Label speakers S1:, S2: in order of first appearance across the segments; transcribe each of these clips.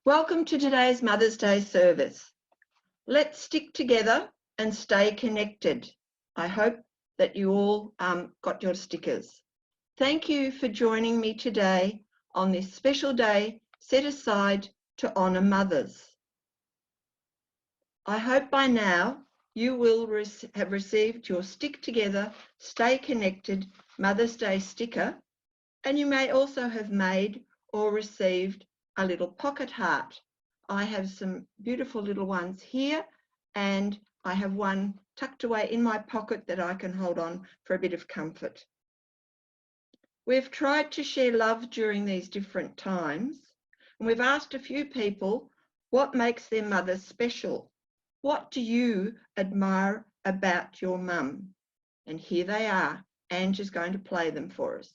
S1: Welcome to today's Mother's Day service. Let's stick together and stay connected. I hope that you all got your stickers. Thank you for joining me today on this special day set aside to honour mothers. I hope by now you will have received your Stick Together, Stay Connected Mother's Day sticker, and you may also have made or received a little pocket heart. I have some beautiful little ones here, and I have one tucked away in my pocket that I can hold on for a bit of comfort. We've tried to share love during these different times, and we've asked a few people what makes their mother special. What do you admire about your mum? And here they are. Ange is going to play them for us.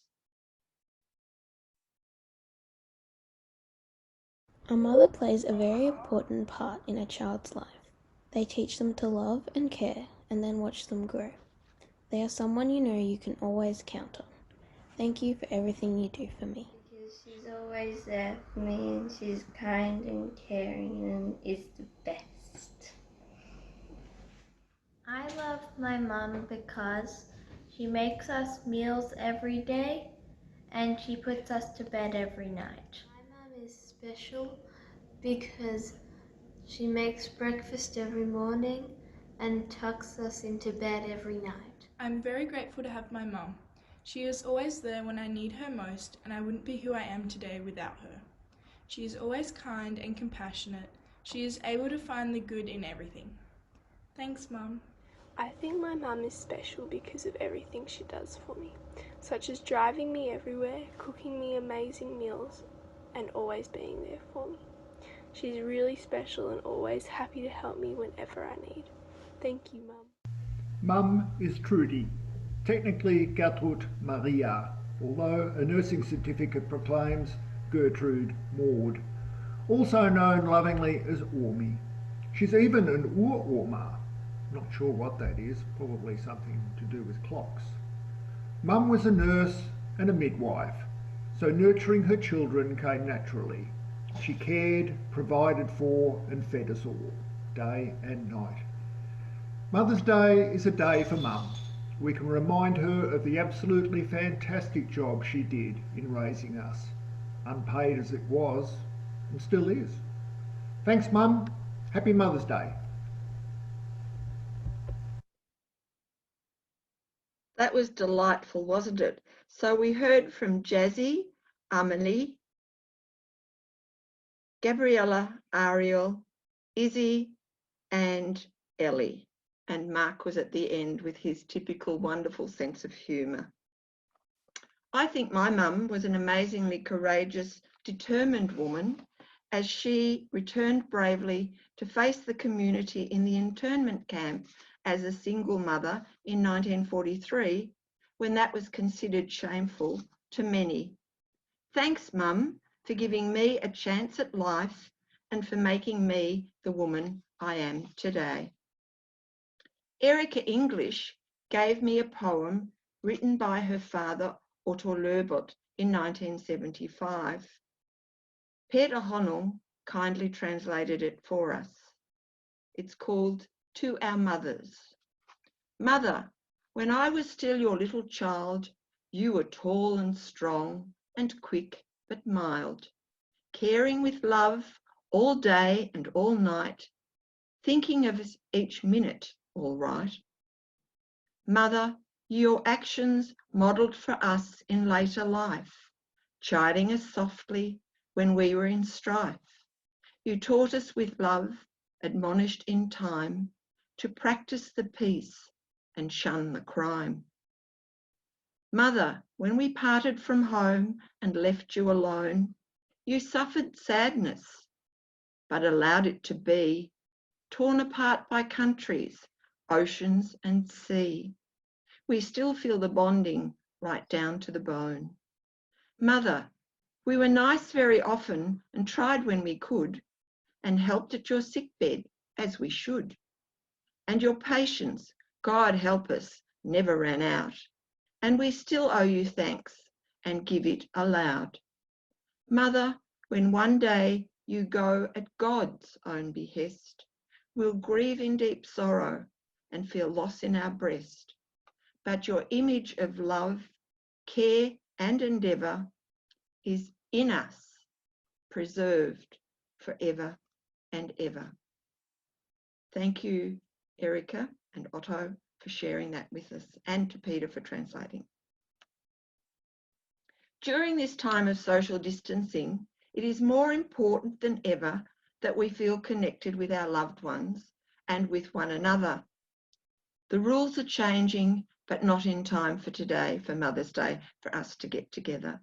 S2: A mother plays a very important part in a child's life. They teach them to love and care and then watch them grow. They are someone you know you can always count on. Thank you for everything you do for me.
S3: Because she's always there for me and she's kind and caring and is the best. I love my mum because she makes us meals every day and she puts us to bed every night.
S4: My mum is special because she makes breakfast every morning and tucks us into bed every night.
S5: I'm very grateful to have my mum. She is always there when I need her most, and I wouldn't be who I am today without her. She is always kind and compassionate. She is able to find the good in everything. Thanks, Mum.
S6: I think my mum is special because of everything she does for me, such as driving me everywhere, cooking me amazing meals, and always being there for me. She's really special and always happy to help me whenever I need. Thank you, Mum.
S7: Mum is Trudy, technically Gertrud Maria, although a nursing certificate proclaims Gertrude Maud, also known lovingly as Ormy. She's even an Uroma. Not sure what that is, probably something to do with clocks. Mum was a nurse and a midwife, so nurturing her children came naturally. She cared, provided for and fed us all, day and night. Mother's Day is a day for Mum. We can remind her of the absolutely fantastic job she did in raising us, unpaid as it was and still is. Thanks, Mum. Happy Mother's Day.
S1: That was delightful, wasn't it? So we heard from Jazzy, Amelie, Gabriella, Ariel, Izzy, and Ellie. And Mark was at the end with his typical wonderful sense of humour. I think my mum was an amazingly courageous, determined woman as she returned bravely to face the community in the internment camp as a single mother in 1943, when that was considered shameful to many. Thanks, Mum, for giving me a chance at life and for making me the woman I am today. Erica English gave me a poem written by her father, Otto Löbert, in 1975. Peter Honnold kindly translated it for us. It's called To Our Mothers. Mother, when I was still your little child, you were tall and strong and quick but mild, caring with love all day and all night, thinking of us each minute all right. Mother, your actions modelled for us in later life, chiding us softly when we were in strife. You taught us with love, admonished in time, to practice the peace and shun the crime. Mother, when we parted from home and left you alone, you suffered sadness, but allowed it to be, torn apart by countries, oceans and sea. We still feel the bonding right down to the bone. Mother, we were nice very often and tried when we could, and helped at your sickbed as we should. And your patience, God help us, never ran out. And we still owe you thanks and give it aloud. Mother, when one day You go at God's own behest. We'll grieve in deep sorrow and feel loss in our breast. But your image of love, care and endeavour is in us, preserved forever and ever. Thank you, Erica and Otto, for sharing that with us, and to Peter for translating. During this time of social distancing, it is more important than ever that we feel connected with our loved ones and with one another. The rules are changing, but not in time for today, for Mother's Day, for us to get together.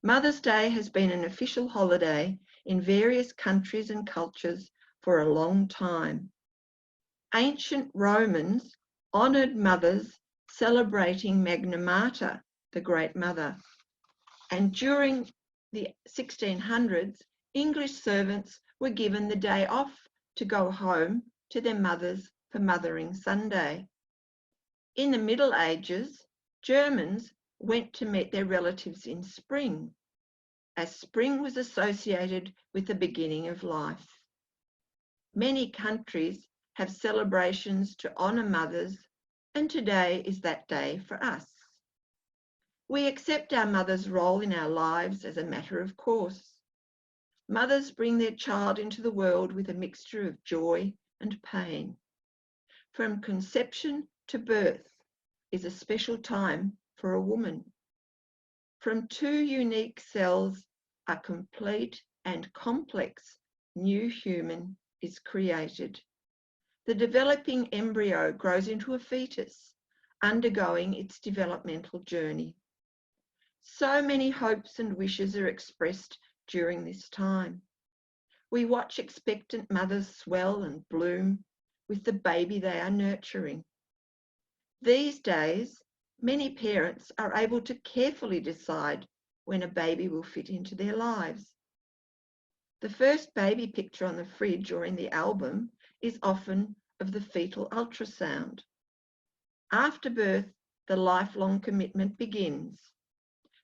S1: Mother's Day has been an official holiday in various countries and cultures for a long time. Ancient Romans honoured mothers, celebrating Magna Mater, the Great Mother. And during the 1600s, English servants were given the day off to go home to their mothers for Mothering Sunday. In the Middle Ages, Germans went to meet their relatives in spring, as spring was associated with the beginning of life. Many countries have celebrations to honour mothers, and today is that day for us. We accept our mother's role in our lives as a matter of course. Mothers bring their child into the world with a mixture of joy and pain. From conception to birth is a special time for a woman. From two unique cells, a complete and complex new human is created. The developing embryo grows into a fetus, undergoing its developmental journey. So many hopes and wishes are expressed during this time. We watch expectant mothers swell and bloom with the baby they are nurturing. These days, many parents are able to carefully decide when a baby will fit into their lives. The first baby picture on the fridge or in the album is often of the fetal ultrasound. After birth, the lifelong commitment begins.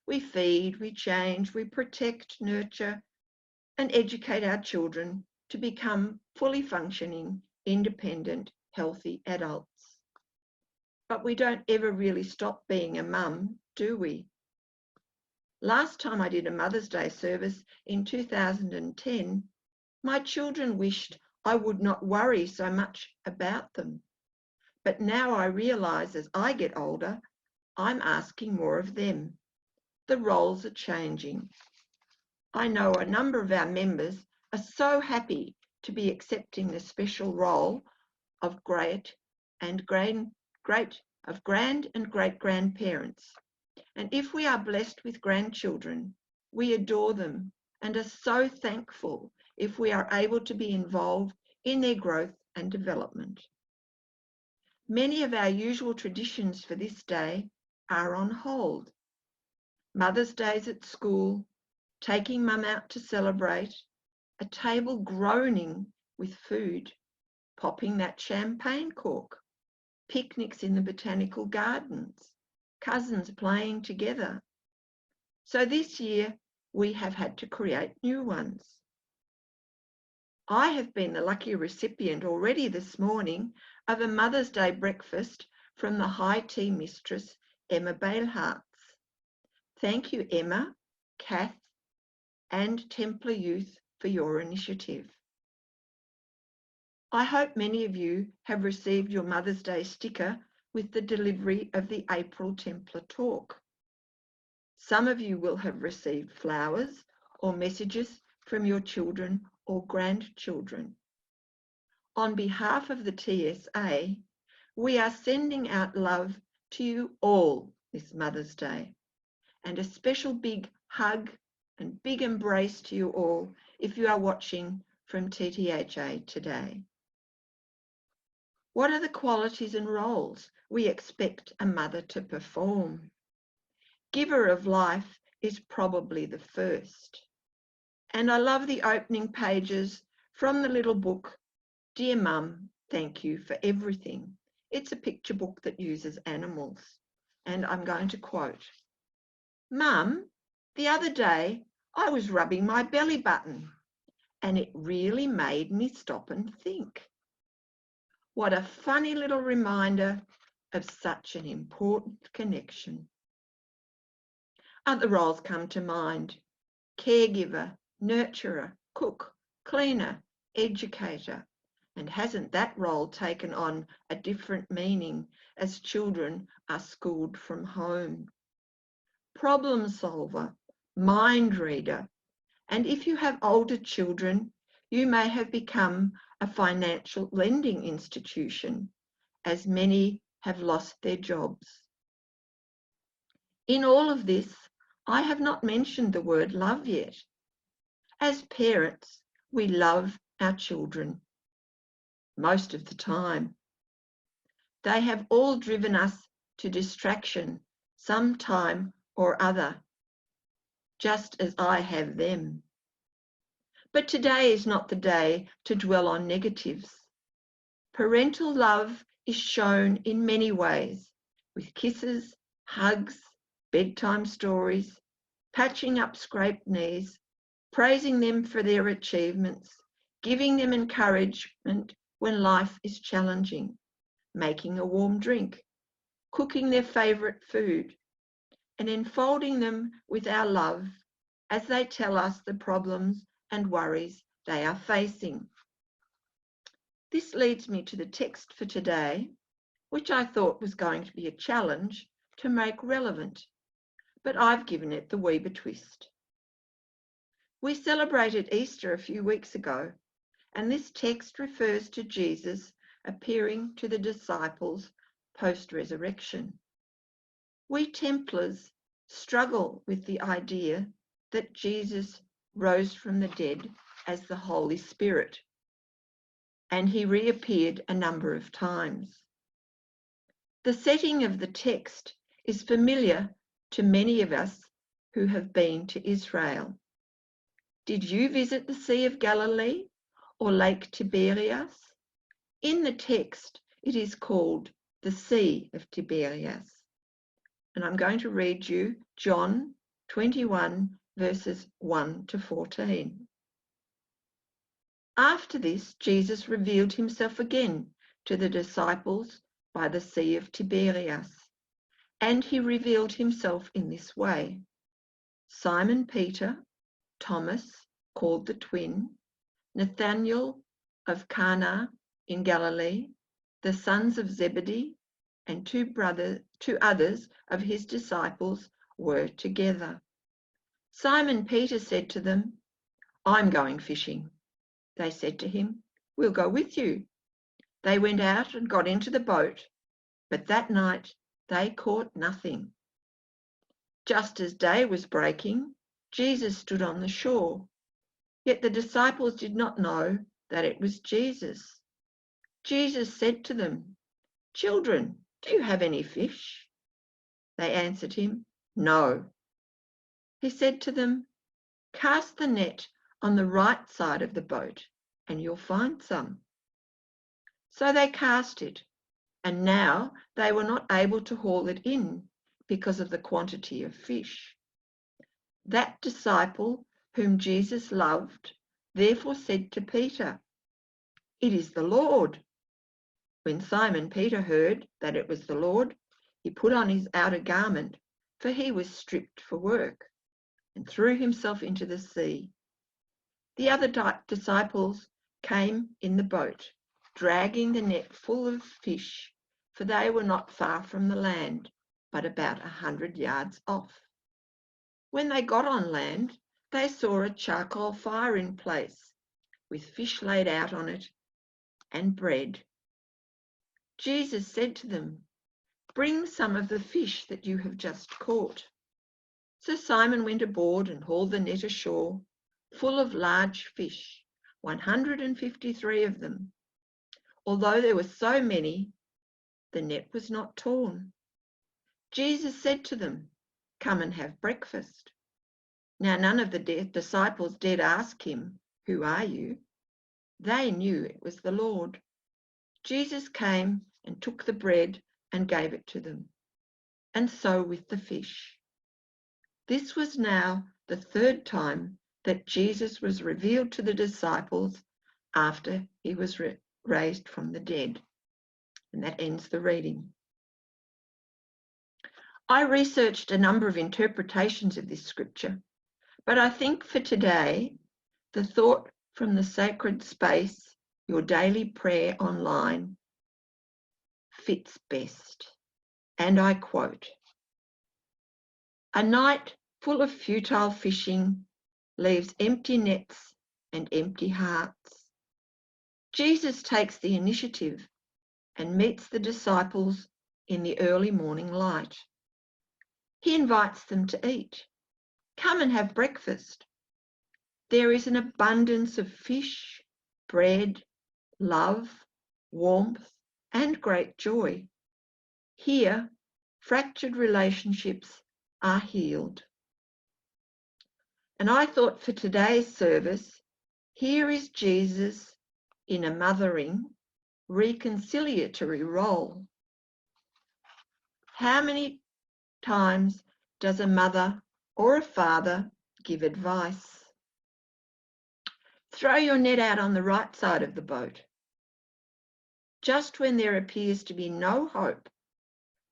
S1: We feed, we change, we protect, nurture, and educate our children to become fully functioning, independent, healthy adults. But we don't ever really stop being a mum, do we? Last time I did a Mother's Day service in 2010, my children wished I would not worry so much about them. But now I realise as I get older, I'm asking more of them. The roles are changing. I know a number of our members are so happy to be accepting the special role of grand and great grandparents. And if we are blessed with grandchildren, we adore them and are so thankful if we are able to be involved in their growth and development. Many of our usual traditions for this day are on hold. Mother's Days at school, taking mum out to celebrate, a table groaning with food, popping that champagne cork, picnics in the botanical gardens, cousins playing together. So this year we have had to create new ones. I have been the lucky recipient already this morning of a Mother's Day breakfast from the high tea mistress, Emma Baleharts. Thank you, Emma, Kath, and Templar Youth for your initiative. I hope many of you have received your Mother's Day sticker with the delivery of the April Templar talk. Some of you will have received flowers or messages from your children or grandchildren. On behalf of the TSA, we are sending out love to you all this Mother's Day, and a special big hug and big embrace to you all if you are watching from TTHA today. What are the qualities and roles we expect a mother to perform? Giver of life is probably the first. And I love the opening pages from the little book, Dear Mum, Thank You for Everything. It's a picture book that uses animals. And I'm going to quote, Mum, the other day I was rubbing my belly button and it really made me stop and think. What a funny little reminder of such an important connection. Other roles come to mind: caregiver, nurturer, cook, cleaner, educator. And hasn't that role taken on a different meaning as children are schooled from home? Problem solver, mind reader, and if you have older children, you may have become a financial lending institution, as many have lost their jobs. In all of this, I have not mentioned the word love yet. As parents, we love our children most of the time. They have all driven us to distraction sometime or other, just as I have them. But today is not the day to dwell on negatives. Parental love is shown in many ways, with kisses, hugs, bedtime stories, patching up scraped knees, praising them for their achievements, giving them encouragement when life is challenging, making a warm drink, cooking their favourite food, and enfolding them with our love as they tell us the problems and worries they are facing. This leads me to the text for today, which I thought was going to be a challenge to make relevant, but I've given it the Weber twist. We celebrated Easter a few weeks ago, and this text refers to Jesus appearing to the disciples post-resurrection. We Templars struggle with the idea that Jesus rose from the dead as the Holy Spirit, and he reappeared a number of times. The setting of the text is familiar to many of us who have been to Israel. Did you visit the Sea of Galilee or Lake Tiberias? In the text, it is called the Sea of Tiberias. And I'm going to read you John 21, verses 1 to 14. After this, Jesus revealed himself again to the disciples by the Sea of Tiberias, and he revealed himself in this way. Simon Peter, Thomas, called the twin, Nathanael of Cana in Galilee, the sons of Zebedee, and two others of his disciples were together. Simon Peter said to them, "I'm going fishing." They said to him, "We'll go with you." They went out and got into the boat, but that night they caught nothing. Just as day was breaking, Jesus stood on the shore. Yet the disciples did not know that it was Jesus. Jesus said to them, "Children, do you have any fish?" They answered him, "No." He said to them, "Cast the net on the right side of the boat and you'll find some." So they cast it, and now they were not able to haul it in because of the quantity of fish. That disciple whom Jesus loved therefore said to Peter, "It is the Lord." When Simon Peter heard that it was the Lord, he put on his outer garment, for he was stripped for work, and threw himself into the sea. The other disciples came in the boat, dragging the net full of fish, for they were not far from the land, but about 100 yards off. When they got on land, they saw a charcoal fire in place, with fish laid out on it, and bread. Jesus said to them, "Bring some of the fish that you have just caught." So Simon went aboard and hauled the net ashore, full of large fish, 153 of them. Although there were so many, the net was not torn. Jesus said to them, "Come and have breakfast." Now none of the disciples dared ask him, "Who are you?" They knew it was the Lord. Jesus came and took the bread and gave it to them, and so with the fish. This was now the third time that Jesus was revealed to the disciples after he was raised from the dead. And that ends the reading. I researched a number of interpretations of this scripture, but I think for today, the thought from the sacred space, your daily prayer online, fits best. And I quote, "A night full of futile fishing leaves empty nets and empty hearts. Jesus takes the initiative and meets the disciples in the early morning light. He invites them to eat. Come and have breakfast. There is an abundance of fish, bread, love, warmth, and great joy. Here, fractured relationships are healed." And I thought for today's service, here is Jesus in a mothering, reconciliatory role. How many times does a mother or a father give advice? Throw your net out on the right side of the boat. Just when there appears to be no hope,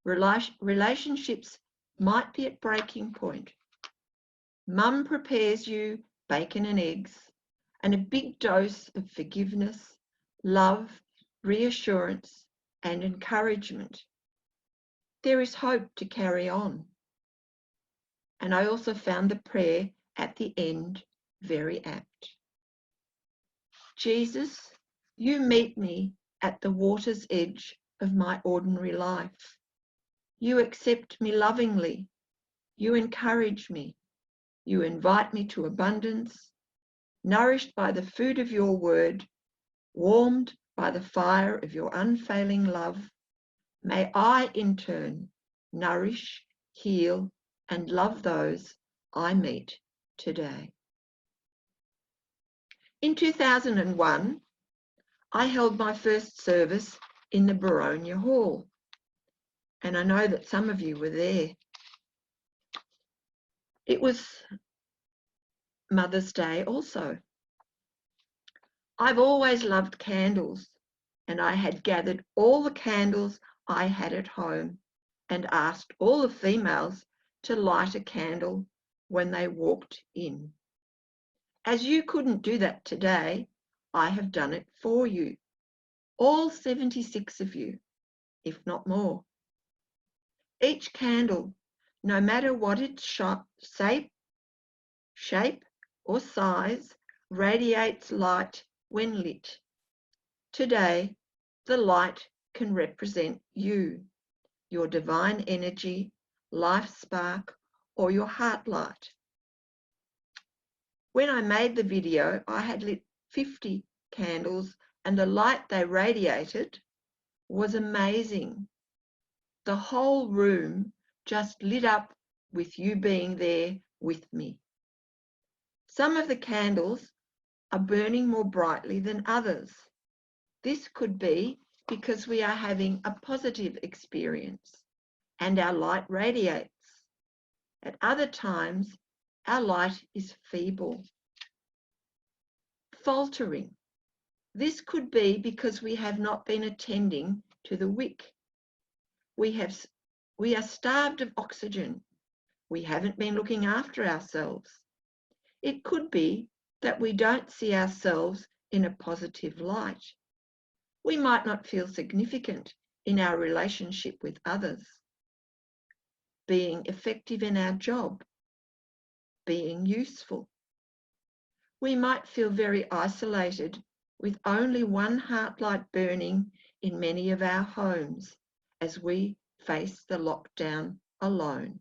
S1: relationships might be at breaking point. Mum prepares you bacon and eggs and a big dose of forgiveness, love, reassurance, and encouragement. There is hope to carry on. And I also found the prayer at the end very apt. Jesus, you meet me at the water's edge of my ordinary life. You accept me lovingly. You encourage me. You invite me to abundance, nourished by the food of your word, warmed by the fire of your unfailing love. May I in turn nourish, heal, and love those I meet today. In 2001, I held my first service in the Baronia Hall, and I know that some of you were there. It was Mother's Day also. I've always loved candles, and I had gathered all the candles I had at home and asked all the females to light a candle when they walked in. As you couldn't do that today, I have done it for you, all 76 of you, if not more. Each candle, no matter what its shape or size, radiates light when lit. Today, the light can represent you, your divine energy, life spark, or your heart light. When I made the video, I had lit 50 candles, and the light they radiated was amazing. The whole room just lit up with you being there with me. Some of the candles are burning more brightly than others. This could be because we are having a positive experience and our light radiates. At other times, our light is feeble, faltering. This could be because we have not been attending to the wick. We are starved of oxygen. We haven't been looking after ourselves. It could be that we don't see ourselves in a positive light. We might not feel significant in our relationship with others, being effective in our job, being useful. We might feel very isolated with only one heart light burning in many of our homes as we face the lockdown alone.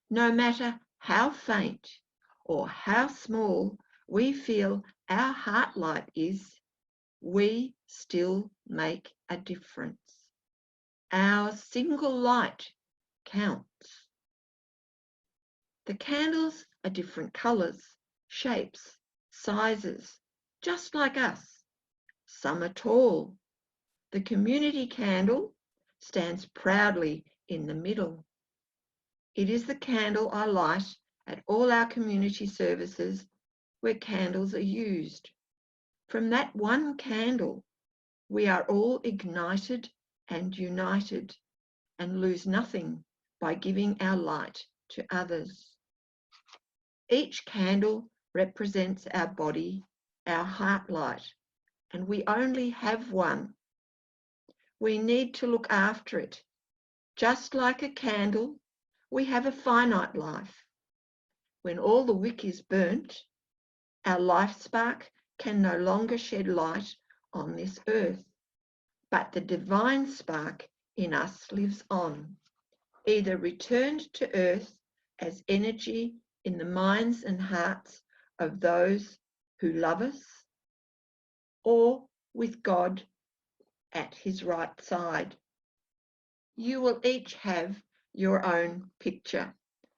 S1: No matter how faint or how small we feel our heart light is, we still make a difference. Our single light counts. The candles are different colours, shapes, sizes, just like us. Some are tall. The community candle stands proudly in the middle. It is the candle I light at all our community services where candles are used. From that one candle, we are all ignited and united and lose nothing by giving our light to others. Each candle represents our body, our heart light, and we only have one. We need to look after it. Just like a candle, we have a finite life. When all the wick is burnt, our life spark can no longer shed light on this earth, but the divine spark in us lives on, either returned to earth as energy in the minds and hearts of those who love us, or with God at his right side. You will each have your own picture.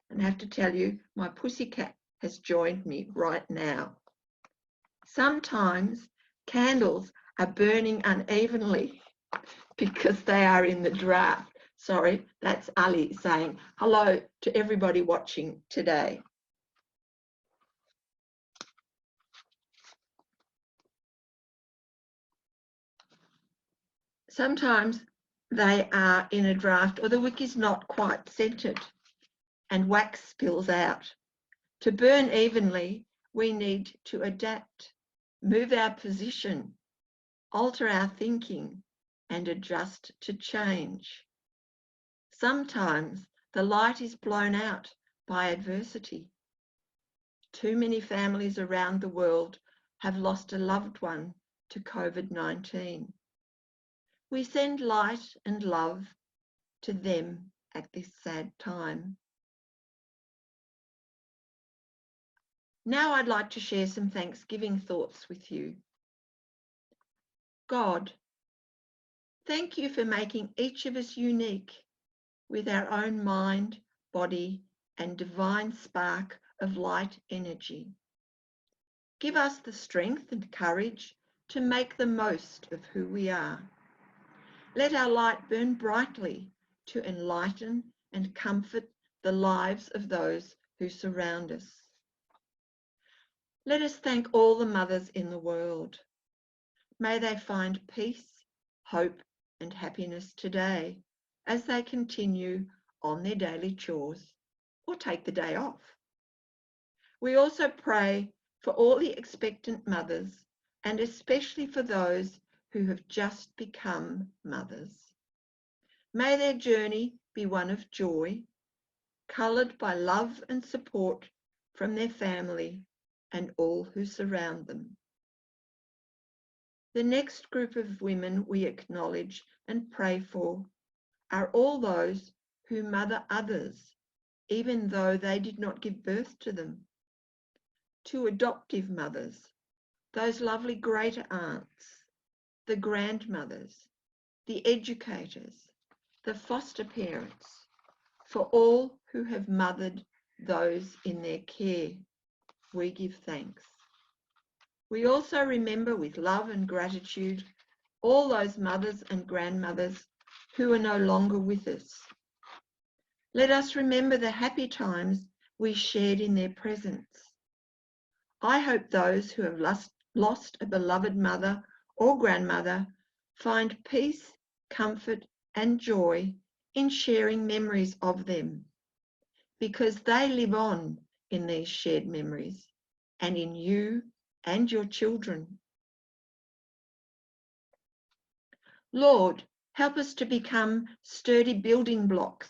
S1: And I have to tell you, my pussycat has joined me right now. Sometimes candles are burning unevenly because they are in the draft. Sorry, that's Ali saying hello to everybody watching today. Sometimes they are in a draft or the wick is not quite centered and wax spills out. To burn evenly, we need to adapt, move our position, alter our thinking, and adjust to change. Sometimes the light is blown out by adversity. Too many families around the world have lost a loved one to COVID-19. We send light and love to them at this sad time. Now I'd like to share some Thanksgiving thoughts with you. God, thank you for making each of us unique with our own mind, body, and divine spark of light energy. Give us the strength and courage to make the most of who we are. Let our light burn brightly to enlighten and comfort the lives of those who surround us. Let us thank all the mothers in the world. May they find peace, hope, and happiness today as they continue on their daily chores or take the day off. We also pray for all the expectant mothers and especially for those who have just become mothers. May their journey be one of joy, coloured by love and support from their family and all who surround them. The next group of women we acknowledge and pray for are all those who mother others, even though they did not give birth to them. To adoptive mothers, those lovely great aunts, the grandmothers, the educators, the foster parents, for all who have mothered those in their care, we give thanks. We also remember with love and gratitude all those mothers and grandmothers who are no longer with us. Let us remember the happy times we shared in their presence. I hope those who have lost a beloved mother or grandmother find peace, comfort, and joy in sharing memories of them, because they live on in these shared memories and in you and your children. Lord, help us to become sturdy building blocks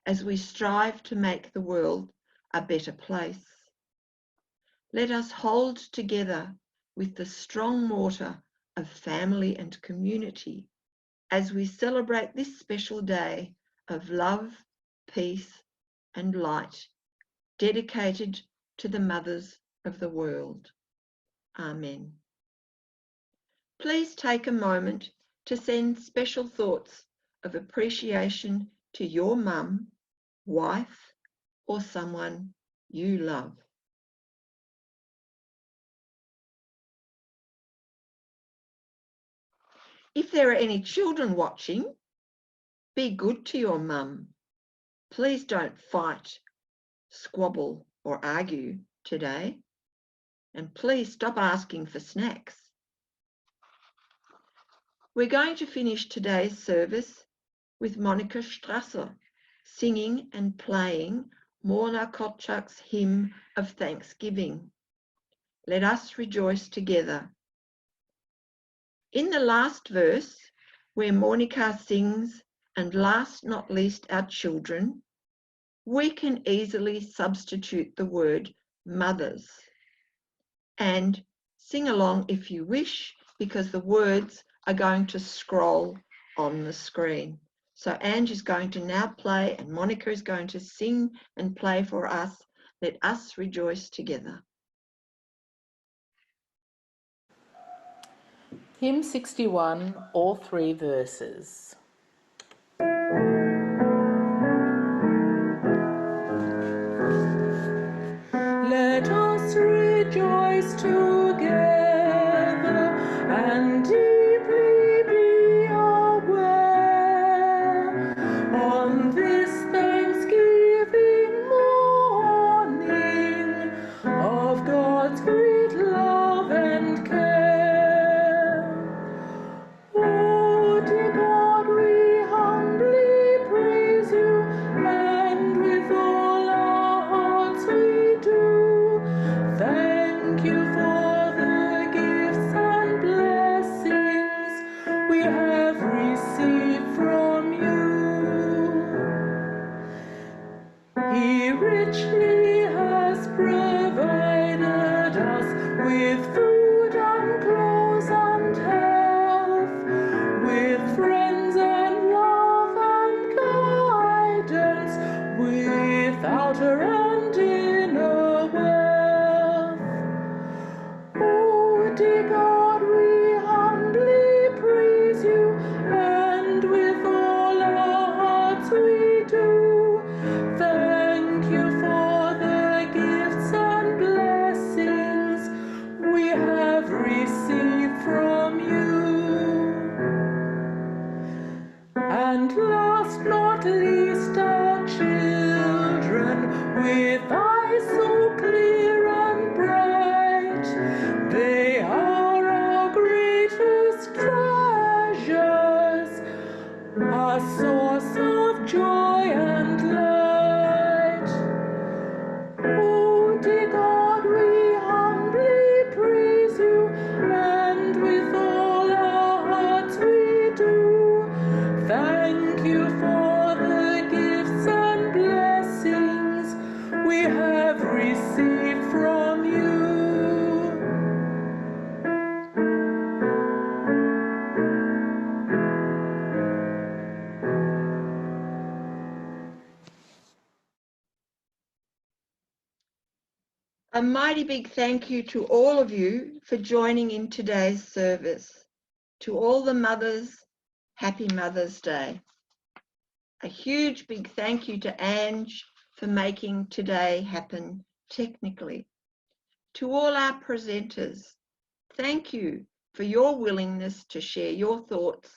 S1: as we strive to make the world a better place. Let us hold together with the strong mortar of family and community as we celebrate this special day of love, peace, and light, dedicated to the mothers of the world. Amen. Please take a moment to send special thoughts of appreciation to your mum, wife, or someone you love. If there are any children watching, be good to your mum. Please don't fight, squabble, or argue today. And please stop asking for snacks. We're going to finish today's service with Monika Strasser singing and playing Morna Kotchak's hymn of thanksgiving. Let us rejoice together. In the last verse, where Monika sings, and last not least our children, we can easily substitute the word mothers and sing along if you wish, because the words are going to scroll on the screen. So Ange is going to now play and Monika is going to sing and play for us. Let us rejoice together.
S8: Hymn 61, all three verses. Let us rejoice together and deeply be aware on this Thanksgiving morning of God's great love and care. Oh, dear God, we humbly praise you, and with all our hearts we do thank you for the gifts and blessings we have received from you. He richly has provided us with food and clothes and health, with friends and love and guidance, with outer and inner wealth. Oh, dear God, we humbly praise you, and with all our hearts we do thank you for the gifts and blessings we have received from you. And last not least our children, with eyes so clear and bright, they are our greatest treasures, a source of joy and light. Oh, dear God, we humbly praise you, and with all our hearts we do thank you for the gifts and blessings we have received from you.
S1: A mighty big thank you to all of you for joining in today's service. To all the mothers, happy Mother's Day. A huge big thank you to Ange for making today happen technically. To all our presenters, thank you for your willingness to share your thoughts,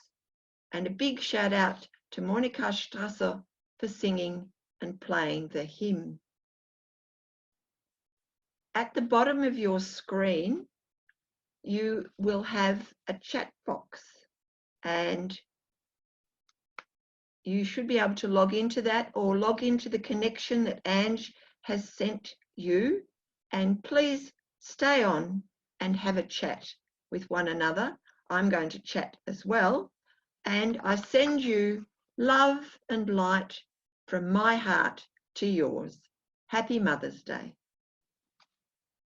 S1: and a big shout out to Monika Strasser for singing and playing the hymn. At the bottom of your screen, you will have a chat box, and you should be able to log into that or log into the connection that Ange has sent you, and please stay on and have a chat with one another. I'm going to chat as well, and I send you love and light from my heart to yours. Happy Mother's Day.